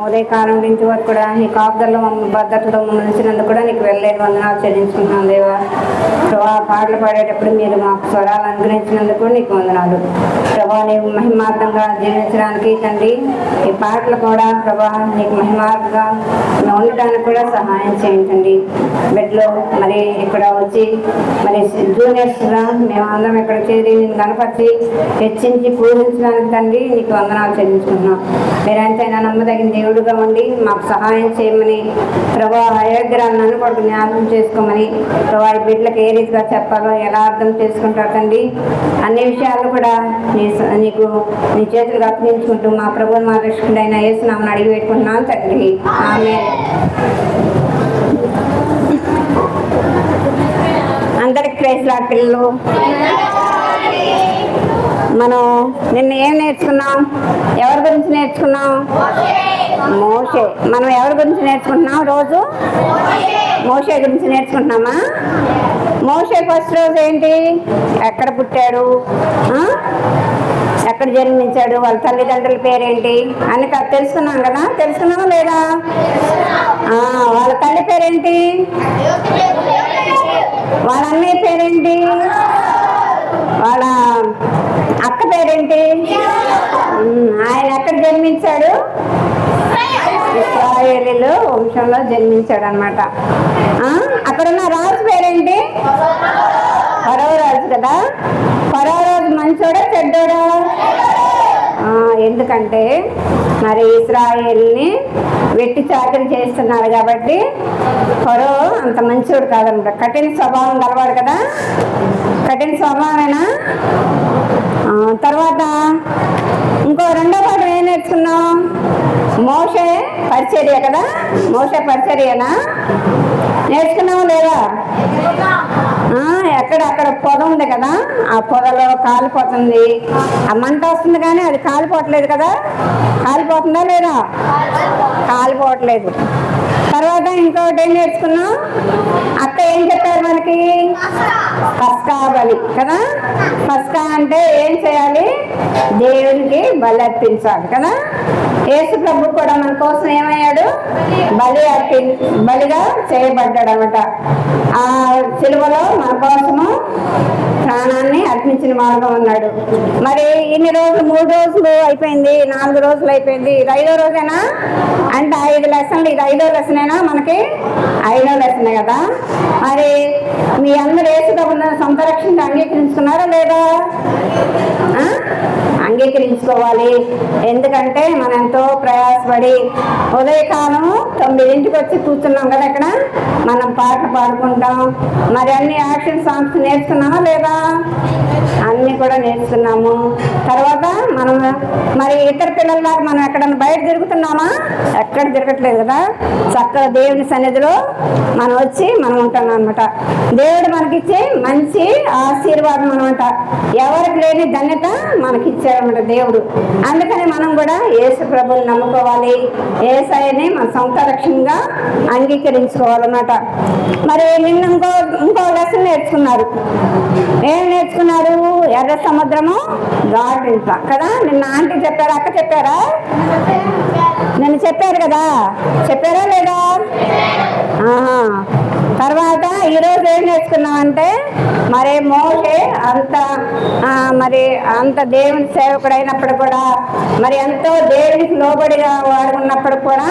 ఉదయకాలం నుంచి వరకు కూడా నీ కాపుదల్లో భద్రతలో ఉంచినందుకు కూడా నీకు వెళ్ళలేని వందనాలు చెల్లించుకుంటున్నాను దేవా. ప్రభా పాటలు పాడేటప్పుడు మీరు మాకు స్వరాలు అనుగ్రహించినందుకు నీకు వందనాలు ప్రభా. నీవు మహిమార్థంగా జీవించడానికి తండ్రి ఈ పాటలు కూడా ప్రభా నీకు మహిమార్థంగా ఉండటానికి కూడా సహాయం చేయండి. బెడ్లో మరి ఇక్కడ వచ్చి మరి జూనియర్స్గా మేమందరం ఇక్కడ చేరి నేను కనపరిచి హెచ్చించి పూజించడానికి తండ్రి నీకు వందనాలు చెల్లించుకుంటున్నాం. మీరంతైనా నమ్మదగిన దేవుడుగా ఉండి మాకు సహాయం చేయమని ప్రభా అయోగ్యరాలు నన్ను కూడా జ్ఞాపకం చేసుకోమని ప్రభా ఈ బిడ్డలకు ఏ రీతిగా చెప్పాలో ఎలా అర్థం చేసుకుంటారు తండ్రి అన్ని విషయాలు కూడా నీకు నీ చేతులు అప్పగించుకుంటూ మా ప్రభువుని మా రక్షకుడైన యేసునామమున అడిగి పెట్టుకుంటున్నాను తండ్రి. ఆమేన్. అందరికి ప్రైజ్ లార్డ్ పిల్లలు. మనం నిన్న ఏం నేర్చుకున్నాం? ఎవరి గురించి నేర్చుకున్నాం? మోషే. మనం ఎవరి గురించి నేర్చుకుంటున్నాం? రోజు మోషే గురించి నేర్చుకుంటున్నామా? మోషే ఫస్ట్ రోజు ఏంటి? ఎక్కడ పుట్టాడు, ఎక్కడ జన్మించాడు, వాళ్ళ తల్లిదండ్రుల పేరేంటి అని తెలుసుకున్నాం కదా. తెలుసుకున్నామా లేదా? వాళ్ళ తల్లి పేరేంటి? వాళ్ళ అన్నయ్య పేరేంటి? వాళ్ళ అక్క పేరేంటి? ఆయన ఎక్కడ జన్మించాడు? ఇశ్రాయేలీయుల వంశంలో జన్మించాడు అనమాట. అక్కడున్న రాజు పేరేంటి? ఫరో రాజు కదా. ఫరో రాజు మంచోడా చెడ్డోడా? ఎందుకంటే మరి ఇశ్రాయేలుని వెట్టి చాకరీ చేస్తున్నారు కాబట్టి ఫరో అంత మంచోడు కాదనమాట. కఠిన స్వభావం గలవాడు కదా. కఠిన స్వభావమేనా? తర్వాత ఇంకో రెండో పాఠం ఏం నేర్చుకున్నాం? మోషే పరిచర్య కదా. మోషే పరిచర్యనా నేర్చుకున్నాము లేదా? అక్కడ పొద ఉంది కదా, ఆ పొదలో కాలిపోతుంది. ఆ మంట వస్తుంది కానీ అది కాలిపోవట్లేదు కదా. కాలిపోతుందా లేదా? కాలిపోవట్లేదు. తర్వాత ఇంకొకటి ఏం నేర్చుకున్నాం? అక్క ఏం చెప్పారు మనకి? పస్కా బలి కదా. పస్కా అంటే ఏం చేయాలి? దేవునికి బలి అర్పించాలి కదా. యేసు ప్రభు కూడా మన కోసం ఏమయ్యాడు? బలిగా చేయబడ్డాడు అనమాట. ఆ సిలువలో మన కోసము ప్రాణాన్ని అర్పించిన వాడుగా ఉన్నాడు. మరి ఇన్ని రోజులు 3 రోజులు అయిపోయింది, 4 రోజులు అయిపోయింది. ఇది 5వ రోజేనా? అంటే 5 లెసన్లు. ఇది 5వ లెసనేనా? మనకి 5వ లెసనే కదా. మరి మీ అందరూ యేసు ప్రభువుని సొంత రక్షణగా అంగీకరించుకున్నారా లేదా? అంగీకరించుకోవాలి. ఎందుకంటే మనం ఎంతో ప్రయాసపడి ఉదయకాలం 9ంటికి వచ్చి కూర్చున్నాం కదా. ఇక్కడ మనం పాటలు పాడుకుంటాం. మరి అన్ని యాక్షన్ సాంగ్స్ నేర్చుకున్నామా లేదా? అన్నీ కూడా నేర్చుకున్నాము. తర్వాత మనం మరి ఇతర పిల్లల్లాగా మనం ఎక్కడన్నా బయట తిరుగుతున్నామా? ఎక్కడ తిరగట్లేదు కదా. చక్కగా దేవుని సన్నిధిలో మనం వచ్చి మనం ఉంటాం అనమాట. దేవుడు మనకిచ్చే మంచి ఆశీర్వాదం అనమాట. ఎవరికి లేని ధన్యత మనకిచ్చాడనమాట దేవుడు. అందుకని మనం కూడా యేసు ప్రభువుని నమ్ముకోవాలి. యేసయ్యని మన సొంత రక్షణగా అంగీకరించుకోవాలన్నమాట. మరి నిన్న ఇంకో లెసన్ నేర్చుకున్నారు. ఏం నేర్చుకున్నారు? ఎర్ర సముద్రము గాఢత కదా. నిన్న ఆంటీ చెప్పారా? అక్క చెప్పారా? నిన్న చెప్పారు కదా. చెప్పారా లేదా? తర్వాత ఈరోజు ఏం నేర్చుకున్నామంటే మరి మోషే అంత దేవుని సేవకుడు అయినప్పుడు కూడా మరి ఎంతో దేవునికి లోబడిగా వాడుకున్నప్పుడు కూడా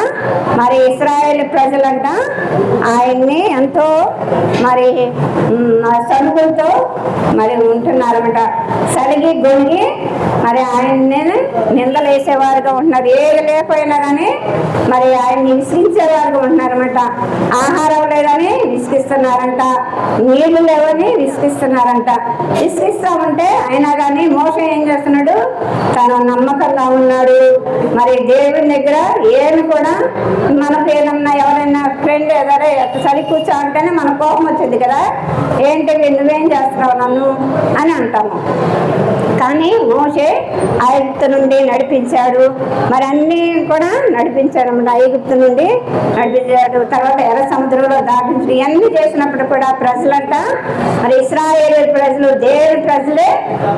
మరి ఇశ్రాయేలు ప్రజలంట ఆయన్ని ఎంతో మరి సనుగులతో మరి ఉంటున్నారన్నమాట. సలిగి గొంగి మరి ఆయన్ని నిందలేసేవారుగా ఉంటున్నారు. ఏది లేకపోయినా కానీ మరి ఆయన్ని విసిగించేవారుగా ఉంటున్నారన్నమాట. ఆహారం లేదని విసిగిస్తున్నారంట, నీళ్లు లేవని విసిగిస్తున్నారంట. విసిగిస్తామంటే అయినా కానీ మోషే ఏం చేస్తున్నాడు? తను నమ్మకంగా ఉన్నాడు. మరి దేవుని దగ్గర ఏమి కూడా మనకు ఏదన్నా ఎవరైనా ఫ్రెండ్ ఏదైనా సరి కూర్చో అంటేనే మన కోపం వచ్చింది కదా. ఏంటి నువ్వేం చేస్తున్నావు నన్ను అని అంటాము. కానీ మోషే ఐగుప్తు నుండి నడిపించాడు. మరి అన్నీ కూడా నడిపించాడు అన్నమాట. ఐగుప్తు నుండి నడిపించాడు, తర్వాత ఎర్ర సముద్రంలో దాటించి ఇవన్నీ చేసినప్పుడు కూడా ప్రజలంట, మరి ఇశ్రాయేలు ప్రజలు దేవుని ప్రజలే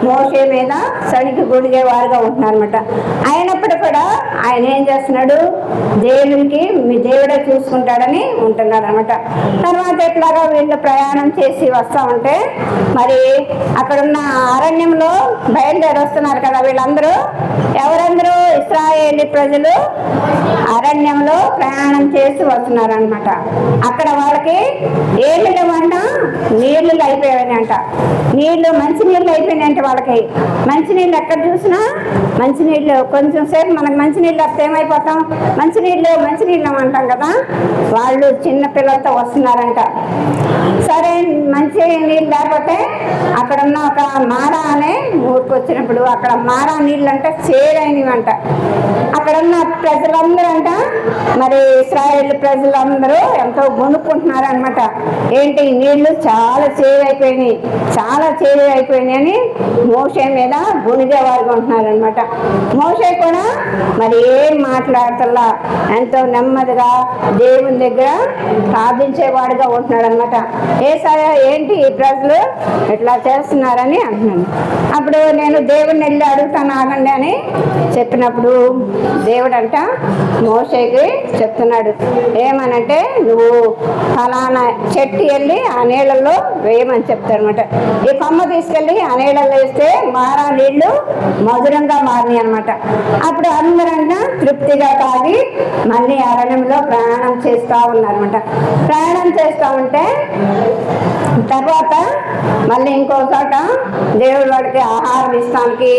మోషే మీద సనికి గుడిగేవారుగా ఉంటున్నారు అనమాట. అయినప్పుడు కూడా ఆయన ఏం చేస్తున్నాడు, దేవునికి మీ దేవుడే చూసుకుంటాడని ఉంటున్నాడు అనమాట. తర్వాత ఎట్లాగా వీళ్ళు ప్రయాణం చేసి వస్తూ ఉంటే మరి అక్కడున్న అరణ్యంలో బయలుదేరి వస్తున్నారు కదా వీళ్ళందరూ. ఎవరందరూ? ఇశ్రాయేలు ప్రజలు అరణ్యంలో ప్రయాణం చేసి వస్తున్నారు అనమాట. అక్కడ వాళ్ళకి ఏళ్ళు లేవంట, నీళ్లు అయిపోయాయంట. మంచి నీళ్ళు అయిపోయినాయంటే వాళ్ళకి. మంచినీళ్ళు ఎక్కడ చూసినా మంచినీళ్ళు, కొంచెం సేపు మనకు మంచినీళ్ళు వస్తే ఏమైపోతాం, మంచినీళ్ళు అంటాం కదా. వాళ్ళు చిన్న పిల్లలతో వస్తున్నారంట. సరే మంచి నీళ్ళు లేకపోతే అక్కడున్న ఒక మారా అనే ఊరికి వచ్చినప్పుడు అక్కడ మారా నీళ్ళు అంటే చేదైనవంట. అక్కడున్న ప్రజలందరూ అంట, మరి ఇశ్రాయేలు ప్రజలందరూ ఎంతో గొనుక్కుంటున్నారు అనమాట. ఏంటి, నీళ్లు చాలా చేదైపోయినాయి అని మోషే మీద గుణిగేవారుగా ఉంటున్నారు అనమాట. మోషే కూడా మరి ఏం మాట్లాడతల్లా, ఎంతో నెమ్మదిగా దేవుని దగ్గర ప్రార్థించేవాడుగా ఉంటున్నాడు అనమాట. ఏసయ్యా ఏంటి ఈ ప్రజలు ఇట్లా చేస్తున్నారని అంటున్నాను. అప్పుడు నేను దేవుడిని వెళ్ళి అడుగుతాను ఆగండి అని చెప్పినప్పుడు దేవుడు అంట మోషేకి చెప్తున్నాడు. ఏమనంటే, నువ్వు ఫలానా చెట్టు వెళ్ళి ఆ నీళ్ళల్లో వేయమని చెప్తాడు అనమాట. ఈ కొమ్మ తీసుకెళ్ళి ఆ నీళ్ళల్లో వేస్తే మారా నీళ్లు మధురంగా మారినాయి అనమాట. అప్పుడు అందరంట తృప్తిగా తాగి మళ్ళీ అరణ్యంలో ప్రయాణం చేస్తూ ఉన్నారన్నమాట. ప్రయాణం చేస్తూ ఉంటే తర్వాత మళ్ళీ ఇంకో చోట దేవుడు వాళ్ళకి ఆహారం ఇస్తానికి,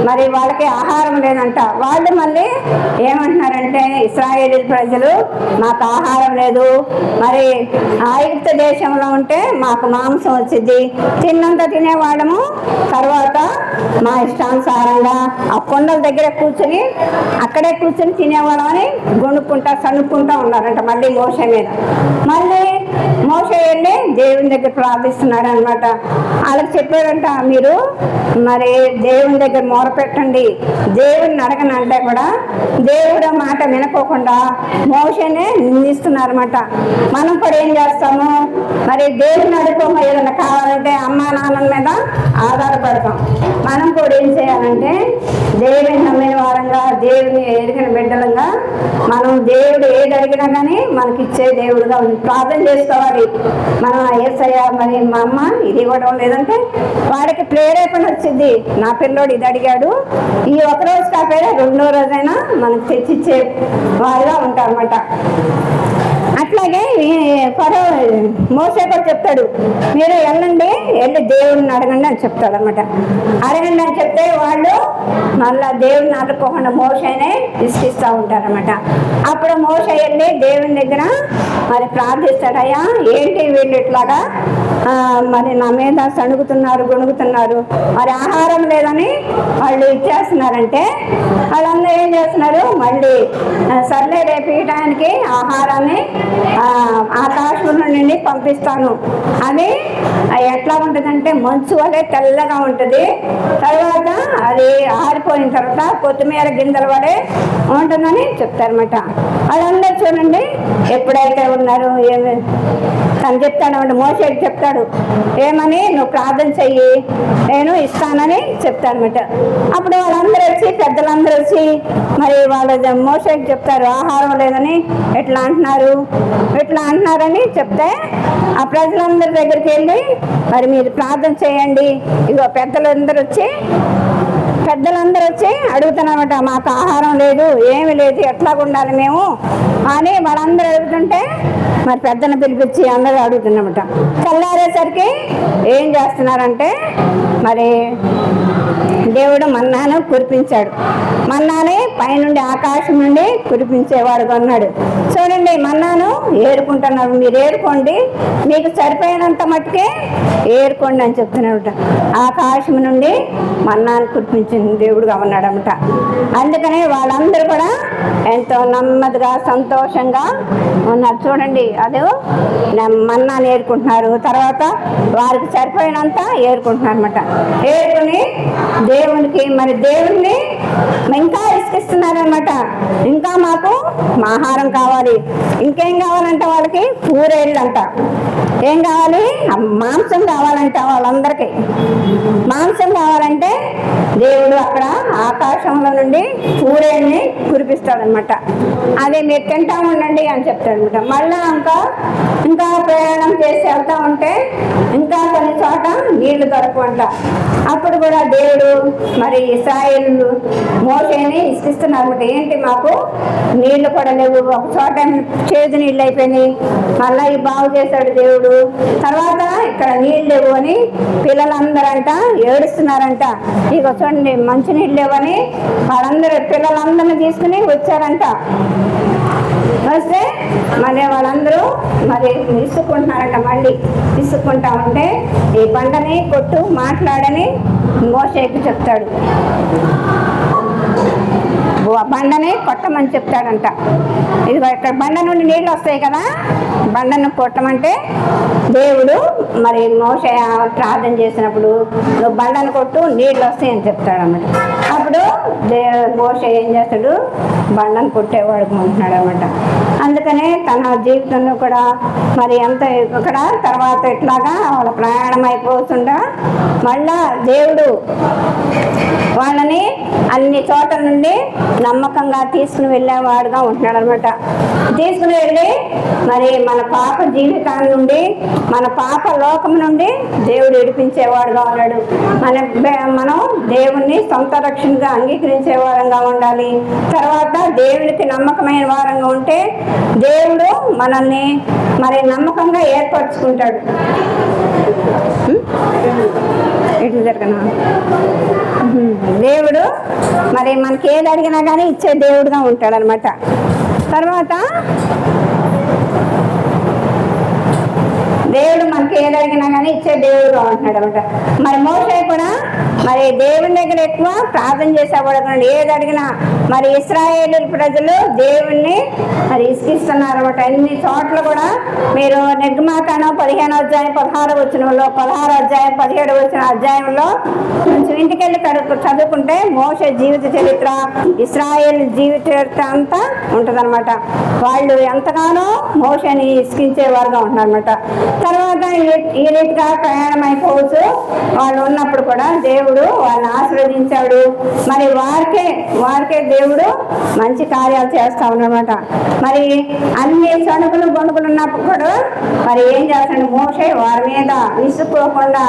మరి వాళ్ళకి ఆహారం లేదంట. వాళ్ళు మళ్ళీ ఏమంటున్నారంటే, ఇశ్రాయేలు ప్రజలు మాకు ఆహారం లేదు, మరి ఐగుప్తు దేశంలో ఉంటే మాకు మాంసం వచ్చింది, తిన్నంత తినేవాళ్ళము, తర్వాత మా ఇష్టానుసారంగా ఆ కొండల దగ్గర కూర్చొని అక్కడే కూర్చొని తినేవాళ్ళం అని గొనుక్కుంటా సనుక్కుంటా ఉన్నారంట. మళ్ళీ మోషే మీద మళ్ళీ మోషే వెళ్ళి దేవుని దగ్గర ప్రార్థిస్తున్నాడు అనమాట. వాళ్ళకి చెప్పాడంట, మీరు మరి దేవుని దగ్గర మొర పెట్టండి, దేవుడిని అడగనంటే కూడా దేవుడు మాట వినుకోకుండా మోషేనే నిందిస్తున్నారన్నమాట. మనం కూడా ఏం చేస్తాము, మరి దేవుని అడుకోమో ఏదైనా కావాలంటే అమ్మా నాన్నల మీద ఆధారపడతాం. మనం కూడా ఏం చేయాలంటే దేవుని నమ్మిన వారంగా, దేవుని ఎరిగిన బిడ్డలంగా మనం దేవుడు ఏది అడిగినా కానీ మనకి ఇచ్చే దేవుడుగా ప్రార్థన చేసుకోవాలి. మనం యేసయ్య మరి మా అమ్మ ఇది ఇవ్వడం లేదంటే వాడికి ప్రేరేపణ వచ్చింది, నా పిల్లోడు ఇది అడిగాడు, ఈ ఒకరోజు కాకపోయినా రెండో రోజైనా మనకు తెచ్చిచ్చే వారుగా ఉంటారన్నమాట. అట్లాగే మోషే కూడా చెప్తాడు, మీరు వెళ్ళి దేవుడిని అడగండి అని చెప్తాడు అనమాట. అడగండి అని చెప్తే వాళ్ళు మళ్ళా దేవుడిని అడుక్కోకుండా మోషేనే ఇష్టిస్తూ ఉంటారనమాట. అప్పుడు మోషే వెళ్ళి దేవుని దగ్గర మరి ప్రార్థిస్తాడు, అయ్యా ఏంటి వీళ్ళు ఇట్లాగా మరి నా మీద సణుగుతున్నారు గొణుగుతున్నారు, మరి ఆహారం లేదని వాళ్ళు ఇచ్చేస్తున్నారంటే వాళ్ళందరూ ఏం చేస్తున్నారు, మళ్ళీ సర్లే రేపు ఇయడానికి ఆహారాన్ని ఆకాశం నుండి పంపిస్తాను అని. ఎట్లా ఉంటుందంటే మంచు వలె తెల్లగా ఉంటుంది, తర్వాత అది ఆరిపోయిన తర్వాత కొత్తిమీర గింజల వలె ఉంటుందని చెప్తారన్నమాట. వాళ్ళందరూ చూడండి ఎప్పుడైతే ఉన్నారు ఏమి తను చెప్తాడు, మోషేకి చెప్తాడు ఏమని, నువ్వు ప్రార్థన చెయ్యి నేను ఇస్తానని చెప్తానమాట. అప్పుడు వాళ్ళందరూ వచ్చి పెద్దలందరూ వచ్చి మరి వాళ్ళ మోషేకి చెప్తారు, ఆహారం లేదని ఎట్లా అంటున్నారని చెప్తే ఆ ప్రజలందరి దగ్గరికి వెళ్ళి మరి మీరు ప్రార్థన చేయండి, ఇగో పెద్దలందరూ వచ్చి అడుగుతున్నామట, మాకు ఆహారం లేదు ఏమి లేదు ఎట్లా ఉండాలి మేము అని వాళ్ళందరూ అడుగుతుంటే మరి పెద్దను పిలిపించి అందరూ అడుగుతున్నామట. చల్లారేసరికి ఏం చేస్తున్నారంటే మరి దేవుడు మన్నాను కురిపించాడు. మన్నాని పైనుండి ఆకాశం నుండి కురిపించేవాడుగా ఉన్నాడు. చూడండి మన్నాను ఏరుకుంటున్నారు, మీరు ఏరుకోండి, మీకు సరిపోయినంత మట్టుకే ఏరుకోండి అని చెప్తున్నాడు. ఆకాశం నుండి మన్నాను కురిపించిన దేవుడుగా ఉన్నాడన్నమాట. అందుకని వాళ్ళందరూ కూడా ఎంతో నెమ్మదిగా సంతోషంగా ఉన్నారు. చూడండి అదే మన్నాను ఏరుకుంటున్నారు, తర్వాత వారికి సరిపోయినంత ఏరుకుంటున్నారు అనమాట. ఏరుకుని దేవునికి మరి దేవుణ్ణి ఇంకా ఇసుకిస్తున్నారనమాట. ఇంకా మాకు ఆహారం కావాలి, ఇంకేం కావాలంట వాళ్ళకి, పూరేళ్ళు అంట. ఏం కావాలి? మాంసం కావాలంట వాళ్ళందరికీ. మాంసం కావాలంటే దేవుడు అక్కడ ఆకాశంలో నుండి పూరేళ్ళని కురిపిస్తాడనమాట. అదే మీరు తింటా ఉండండి అని చెప్తాడనమాట. మళ్ళా ఇంకా ప్రయాణం చేసి వెళ్తా ఉంటే ఇంకా కొన్ని చోట నీళ్లు దొరకవంట. అప్పుడు కూడా దేవుడు మరి ఇశ్రాయేలు మోషేని ఇసుకిస్తున్నారన్నమాట. ఏంటి మాకు నీళ్లు కూడా లేవు, ఒక చోట చేదు నీళ్ళు అయిపోయినాయి, మళ్ళీ ఈ బాగు చేశాడు దేవుడు. తర్వాత ఇక్కడ నీళ్ళు లేవు అని పిల్లలందరంట ఏడుస్తున్నారంట. ఇక చూడండి మంచి నీళ్ళు లేవని పిల్లలందరినీ తీసుకుని వచ్చారంట. వస్తే మరి వాళ్ళందరూ మరి ఇసుక్కుంటున్నారంట. మళ్ళీ ఇసుక్కుంటా ఉంటే ఈ బండని కొట్టు మాట్లాడని మోషేకి చెప్తాడు. బండని కొట్టమని చెప్తాడంట. ఇది ఇక్కడ బండ నుండి నీళ్ళు వస్తాయి కదా, బండను కొట్టమంటే దేవుడు మరి మోషే ప్రార్థన చేసినప్పుడు నువ్వు బండను కొట్టు నీళ్ళు వస్తాయని చెప్తాడన్నమాట. అప్పుడు మోషే ఏం చేస్తాడు, బండను కొట్టేవాడు ఉంటున్నాడు అనమాట. అందుకనే తన జీవితంలో కూడా మరి ఎంత ఇక్కడ తర్వాత ఇట్లాగా వాళ్ళ ప్రయాణం అయిపోతుండగా మళ్ళా దేవుడు వాళ్ళని అన్ని చోట్ల నుండి నమ్మకంగా తీసుకుని వెళ్ళేవాడుగా ఉంటున్నాడు అనమాట. తీసుకుని వెళ్ళి మరి మన పాప జీవితాల నుండి, మన పాప లోకం నుండి దేవుడు విడిపించేవాడుగా ఉన్నాడు. మనం దేవుణ్ణి సొంత రక్షణగా అంగీకరించే వారంగా ఉండాలి. తర్వాత దేవునికి నమ్మకమైన వారంగా ఉంటే దేవుడు మనల్ని మరి నమ్మకంగా ఏర్పరచుకుంటాడు. ఎట్లు జరగనా? దేవుడు మరి మనకి ఏది అడిగినా కానీ ఇచ్చే దేవుడుగా ఉంటాడు అనమాట. తర్వాత దేవుడు మనకి ఏది అడిగినా కానీ ఇచ్చే దేవుడుగా ఉంటున్నాడు అనమాట. మరి మోషే కూడా మరి దేవుని దగ్గర ఎక్కువ ప్రార్థన చేసేవాడు. ఏది అడిగినా మరి ఇశ్రాయేలు ప్రజలు దేవుణ్ణి మరి ఇసుకిస్తున్నారు అనమాట. అన్ని చోట్ల కూడా మీరు నిర్గమాకాండం 15వ అధ్యాయం 16వ వచనంలో, 16వ అధ్యాయం 17వ అధ్యాయంలో కొంచెం ఇంటికెళ్ళి చదువుకుంటే మోషే జీవిత చరిత్ర, ఇశ్రాయేల్ జీవిత చరిత్ర అంతా ఉంటుందన్నమాట. వాళ్ళు ఎంతగానో మోషేని ఇసుకించేవారుగా ఉంటున్నారన్నమాట. తర్వాత ఈ రీతిగా ప్రయాణం అయిపోవచ్చు. వాళ్ళు ఉన్నప్పుడు కూడా దేవుడు వాళ్ళని ఆశీర్వదించాడు. మరి వారికే దేవుడు మంచి కార్యాలు చేస్తా ఉన్నమాట. మరి అన్ని సణుకులు గొణుకులు ఉన్నప్పుడు కూడా మరి ఏం చేస్తాడు మోషే వారి మీద విసుక్కోకుండా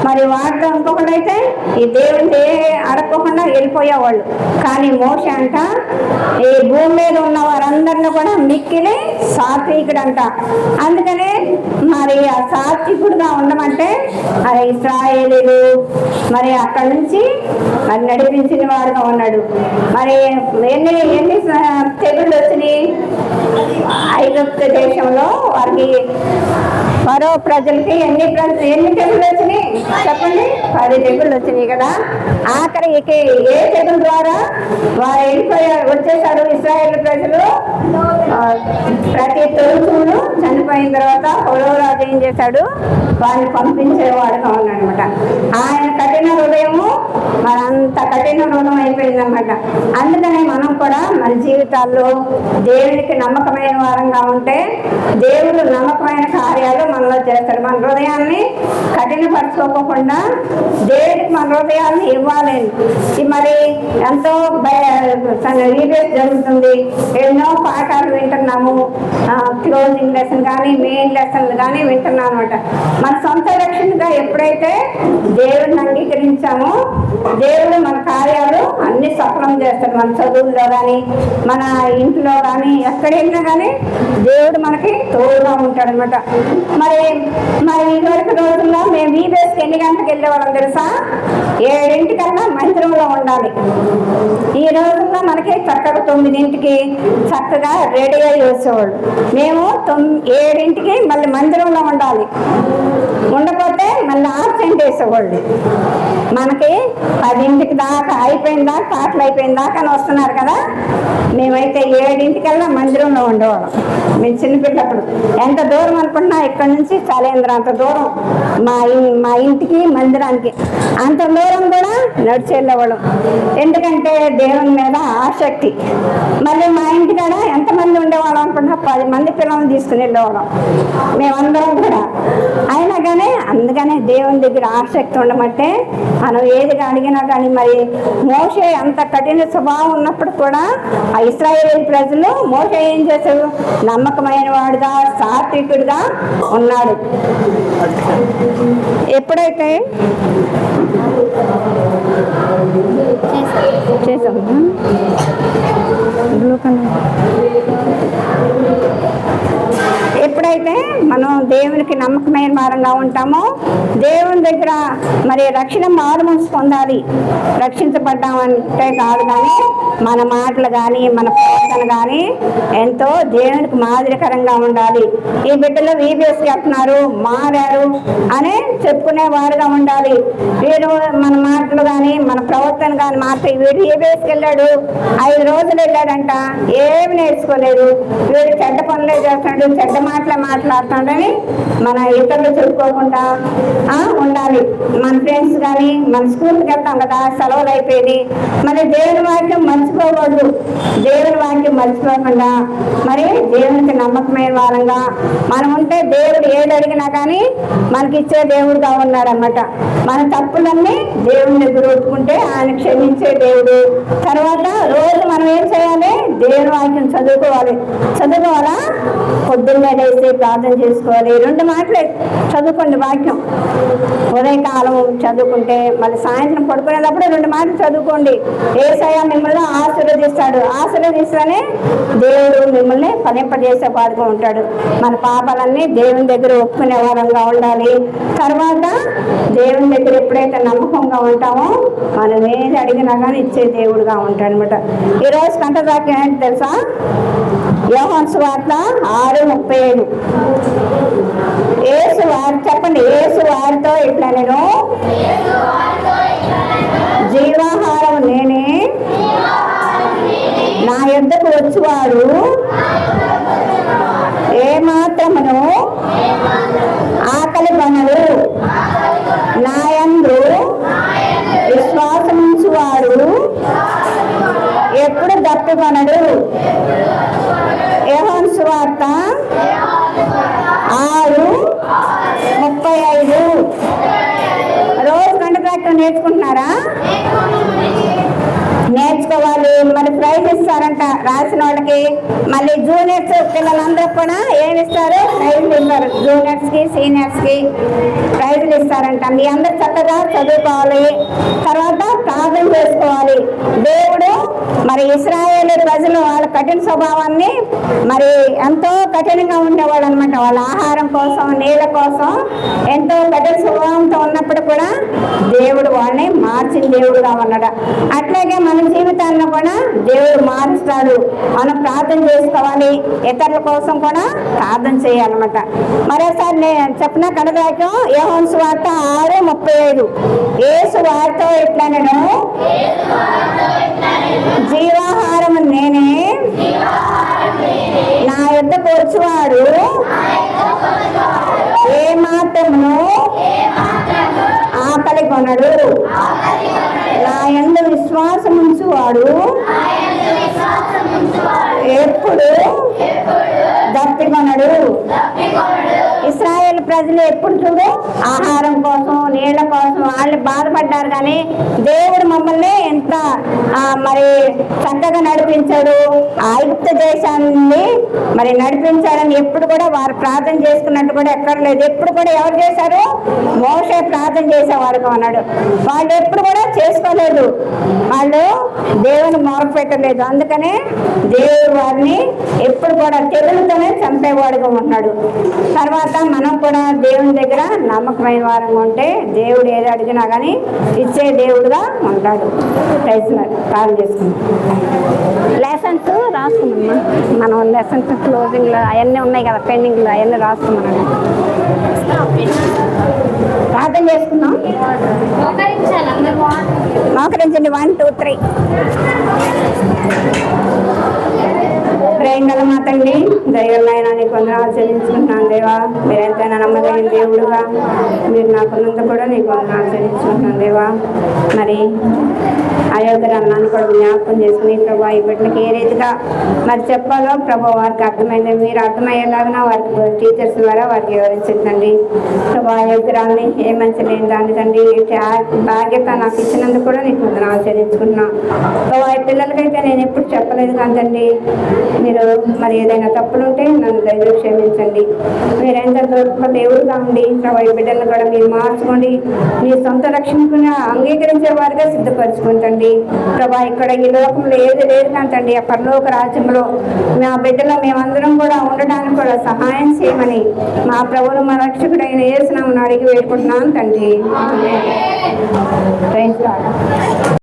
మరి వాటిలో ఇంకొకటైతే ఈ దేవుని అడగకుండా వెళ్ళిపోయేవాళ్ళు. కానీ మోషే అంట ఈ భూమి మీద ఉన్న వారందరినీ కూడా మిక్కిలి సాత్వికుడంట. అందుకనే మరి ఆ సాత్వికుడుగా ఉండమంటే మరి ఇశ్రాయేలీలు మరి అక్కడి నుంచి మరి నడిపించిన వాడుగా ఉన్నాడు. మరి ఎన్ని తెగుళ్ళు వచ్చినాయి ఐగుప్తు దేశంలో వారికి, మరో ప్రజలకి ఎన్ని తెగుళ్ళు వచ్చినాయి చెప్పండి? 10 తెగుళ్ళు వచ్చినాయి కదా. ఆఖరికి ఏ తెగులు ద్వారా వారు వచ్చేసారు ఇశ్రాయేలు ప్రజలు? ప్రతి తొలుచును చనిపోయిన తర్వాత రాజు ఏం చేశాడు, వారిని పంపించేవాడుగా ఉన్నాడు అనమాట. ఆయన కఠిన హృదయము మరి అంత కఠిన హృదయం అయిపోయిందనమాట. అందుకనే మనం కూడా మన జీవితాల్లో దేవునికి నమ్మకమైన వారంగా ఉంటే దేవుడు నమ్మకమైన కార్యాలు మనలో చేస్తాడు. మన హృదయాన్ని కఠినపరచుకోకుండా దేవుడికి మన హృదయాన్ని ఇవ్వాలి. మరి ఎంతో రీబేస్ జరుగుతుంది, ఎన్నో పాఠాలు వింటున్నాము, క్లోజింగ్ లెసన్ కానీ మెయిన్ లెసన్లు కానీ వింటున్నాం అనమాట. మన సొంత రక్షణగా ఎప్పుడైతే దేవుడిని అంగీకరించామో దేవుడు మన కార్యాలు అన్ని సఫలం చేస్తాడు. మన చదువుల్లో కానీ మన ఇంట్లో కానీ ఎక్కడ వెళ్ళినా కానీ దేవుడు మనకి తోడుగా ఉంటాడు అనమాట. మరి ఇదివరకు రోజుల్లో మేము వీబేస్కి ఎన్ని గంటలకు వెళ్ళేవాళ్ళం తెలుసా? 7 మందిరంలో ఉండాలి. ఈ రోజుల్లో మనకి చక్కగా 9 చక్కగా రెడీ అయ్యి వచ్చేవాళ్ళు. మేము 7ంటికి మళ్ళీ మందిరంలో ఉండాలి. ఉండకపోతే మళ్ళీ ఆబ్సెంట్ వేసేవాళ్ళు. మనకి 10ంటికి దాకా అయిపోయిన దాకా పాటలు అయిపోయిన దాకా అని వస్తున్నారు కదా. మేమైతే 7ంటికల్లా మందిరంలో ఉండేవాళ్ళం. మేము చిన్నపిల్లప్పుడు ఎంత దూరం అనుకుంటున్నా, ఇక్కడ నుంచి చాలేంద్ర అంత దూరం మా ఇంటికి మందిరానికి అంత దూరం కూడా నడిచి వెళ్ళేవాళ్ళం. ఎందుకంటే దేవుని మీద ఆసక్తి. మళ్ళీ మా ఇంటికాడ ఎంతమంది ఉండేవాళ్ళం అనుకుంటున్నా, 10 మంది పిల్లల్ని తీసుకుని వెళ్ళేవాళ్ళం మేమందరం కూడా. అయినా కానీ అందుకనే దేవుని దగ్గర ఆసక్తి ఉండమంటే మనం ఏది అడిగినా కానీ. మరి మోషే అంత కఠిన స్వభావం ఉన్నప్పుడు కూడా ఆ ఇశ్రాయేలు ప్రజలు మోషే ఏం చేశారు? నమ్మకమైన వాడుగా, సాత్వికుడిగా ఉన్నాడు. ఎప్పుడైతే చేసాం ఎప్పుడైతే మనం దేవునికి నమ్మకమైన వారంగా ఉంటామో, దేవుని దగ్గర మరి రక్షణ మారుమనసు పొందాలి. రక్షించబడ్డామంటే కాదు కానీ మన మాటలు కానీ మన ప్రవర్తన కానీ ఎంతో దేవునికి మాదిరికరంగా ఉండాలి. ఈ బిడ్డలు VBSకి వెళ్తున్నారు, మారారు అని చెప్పుకునే వారుగా ఉండాలి. వీరు మన మాటలు కానీ మన ప్రవర్తన కానీ మాత్రం వీడు VBSకి వెళ్ళాడు, 5 రోజులు వెళ్ళాడంట, ఏమి నేర్చుకోలేదు, వీడు చెడ్డ పనులే చేస్తున్నాడు, చెడ్డ మాటలే మాట్లాడుతున్నాడని మన ఇతరులు చెప్పుకోకుండా ఉండాలి. మన ఫ్రెండ్స్ కానీ మన స్కూల్కి వెళ్తాం కదా, సెలవులు అయిపోయింది, మరి దేవుని వాక్యం మర్చిపోకూడదు. దేవుని వాక్యం మర్చిపోకుండా మరి దేవునికి నమ్మకమైన వారంగా మనం ఉంటే దేవుడు ఏది అడిగినా కానీ మనకి ఇచ్చే దేవుడుగా ఉన్నాడన్నమాట. మన తప్పులన్నీ దేవుని దగ్గర ఒప్పుకుంటే ఆయన క్షమించే దేవుడు. తర్వాత రోజు మనం ఏం చేయాలి? దేవుని వాక్యం చదువుకోవాలా. పొద్దున్నే లేసి ప్రార్థన చేసుకోవాలి. 2 మాటలే చదువుకోండి వాక్యం. ఉదయకాలం చదువుకుంటే మళ్ళీ సాయంత్రం పడుకునేటప్పుడు 2 మాటలు చదువుకోండి. యేసయ్య మిమ్మల్ని ఆశీర్వదిస్తేనే దేవుడు మిమ్మల్ని ఫలింపజేసే వాడుగా ఉంటాడు. మన పాపాలన్నీ దేవుని దగ్గర ఒప్పుకునే వారంగా ఉండాలి. తర్వాత దేవుని దగ్గర ఎప్పుడైతే నమ్మకంగా ఉంటామో మనం ఏది అడిగినా కానీ ఇచ్చే దేవుడుగా ఉంటాడు అనమాట. ఈరోజు కంటదాకా ఏంటి తెలుసా? యోహాను సువార్త 6:35. చెప్పండి. యేసు వారితో ఇట్లా, నేను జీవాహారం నేనే, నా యొద్దకు వచ్చువాడు ఏమాత్రమును ఆకలి కొనడు, నా యందు విశ్వాసముంచువాడు ఎప్పుడు దప్పికొనడు. యోహాను సువార్త 6:35. రోజు గంట నేర్చుకుంటున్నారా? నేర్చుకోవాలి. మరి ప్రైజ్ ఇస్తారంట రాసిన వాళ్ళకి. మళ్ళీ జూనియర్స్ పిల్లలందరూ కూడా ఏమి ఇస్తారు? ప్రైజ్లు ఇస్తారు. జూనియర్స్కి సీనియర్స్కి ప్రైజ్లు ఇస్తారంట. మీ అందరు చక్కగా చదువుకోవాలి. తర్వాత ప్రార్థన చేసుకోవాలి. దేవుడు మరి ఇశ్రాయేలు ప్రజలు వాళ్ళ కఠిన స్వభావాన్ని మరి ఎంతో కఠినంగా ఉండేవాళ్ళు అనమాట. వాళ్ళ ఆహారం కోసం, నీళ్ళ కోసం ఎంతో కఠిన స్వభావంతో ఉన్నప్పుడు కూడా దేవుడు వాళ్ళని మార్చిన దేవుడుగా ఉన్నాడు. అట్లాగే మన జీవితాల్లో కూడా దేవుడు మారుస్తాడు. మనం ప్రార్థన చేసుకోవాలి. ఇతరుల కోసం కూడా ప్రార్థన చేయాలన్నమాట. మరోసారి నేను చెప్పిన కడదాకం యోహాను సువార్త 6:35. యేసు వారితో ఇట్లా, నేను జీవాహారం నేనే, నా యొద్దకు వచ్చువాడు ఏమాత్రమును ఆకలి కొనడు, నా యందు విశ్వాసముంచువాడు ఎప్పుడు దప్పికొనడు. ఇశ్రాయేలు ప్రజలు ఎప్పుడు చూడు ఆహారం కోసం, నీళ్ల కోసం వాళ్ళు బాధపడ్డారు. కానీ దేవుడు మమ్మల్ని ఎంత మరి చక్కగా నడిపించాడు. ఐగుప్తు దేశాన్ని మరి నడిపించాడని ఎప్పుడు కూడా వారు ప్రార్థన చేసుకున్నట్టు కూడా ఎక్కడ లేదు. ఎప్పుడు కూడా ఎవరు చేశారు? మోషే ప్రార్థన చేసేవాడుగా ఉన్నాడు. వాళ్ళు ఎప్పుడు కూడా చేసుకోలేదు. వాళ్ళు దేవుని మొరపెట్టలేదు. అందుకనే దేవుడు వారిని ఎప్పుడు కూడా తెగులతోనే చంపేవాడుగా ఉన్నాడు. తర్వాత మనం కూడా దేవుని దగ్గర నమ్మకమైన వారంగా ఉంటే దేవుడు ఏది అడిగినా కానీ ఇచ్చే దేవుడుగా ఉంటాడు. ప్రార్థన చేసుకుంటాం. లెసన్స్ రాసుకున్నాం. మనం లెసన్స్ క్లోజింగ్లో అవన్నీ ఉన్నాయి కదా, పెండింగ్లో అవన్నీ రాసుకున్నాను. ప్రార్థన చేసుకుందాం. మోకరించండి. 1 2 3. ప్రేమ గల మా తండ్రి, దయగలనైనా నీకు వందనాలు చెల్లించుకుంటున్నాను దేవా. మీరు ఎంతైనా నమ్మదగిన దేవుడుగా మీరు నాకున్నంత కూడా నీకు వందనాలు చెల్లించుకుంటున్నాను దేవా. మరి అయోగ్యరాన్ని కూడా జ్ఞాపకం చేసుకుని ప్రభా ఈ బిడ్డలకి ఏ రీతిగా మరి చెప్పాలో ప్రభా వారికి అర్థమైంది, మీరు అర్థమయ్యేలాగా వారికి టీచర్స్ ద్వారా వారికి వివరించండి ప్రభా. అయోగ్యరాన్ని ఏ మంచి లేని దాన్ని తండ్రి బాధ్యత నాకు ఇచ్చినందుకు కూడా నీకు వందనాలు చెల్లించుకుంటున్నాను ప్రభా. ఈ పిల్లలకైతే నేను ఎప్పుడు చెప్పలేదు కాదండి, మీరు మరి ఏదైనా తప్పులుంటే నన్ను దయచేసి క్షమించండి. మీరు ఎంత గొప్ప దేవుడుగా ఉండి ప్రభా ఈ బిడ్డలను కూడా మీరు మార్చుకోండి, మీ సొంత రక్షణకుని అంగీకరించే వారిగా సిద్ధపరచుకుంటండి ప్రభా. ఇక్కడ ఈ లోకంలో ఏది లేదు కాంతండి, ఆ పరలోక రాజ్యంలో మా బిడ్డలో మేమందరం కూడా ఉండడానికి కూడా సహాయం చేయమని మా ప్రభువును మా రక్షకుడైన యేసు నామమున అడిగి వేడుకుంటున్నాను తండ్రి.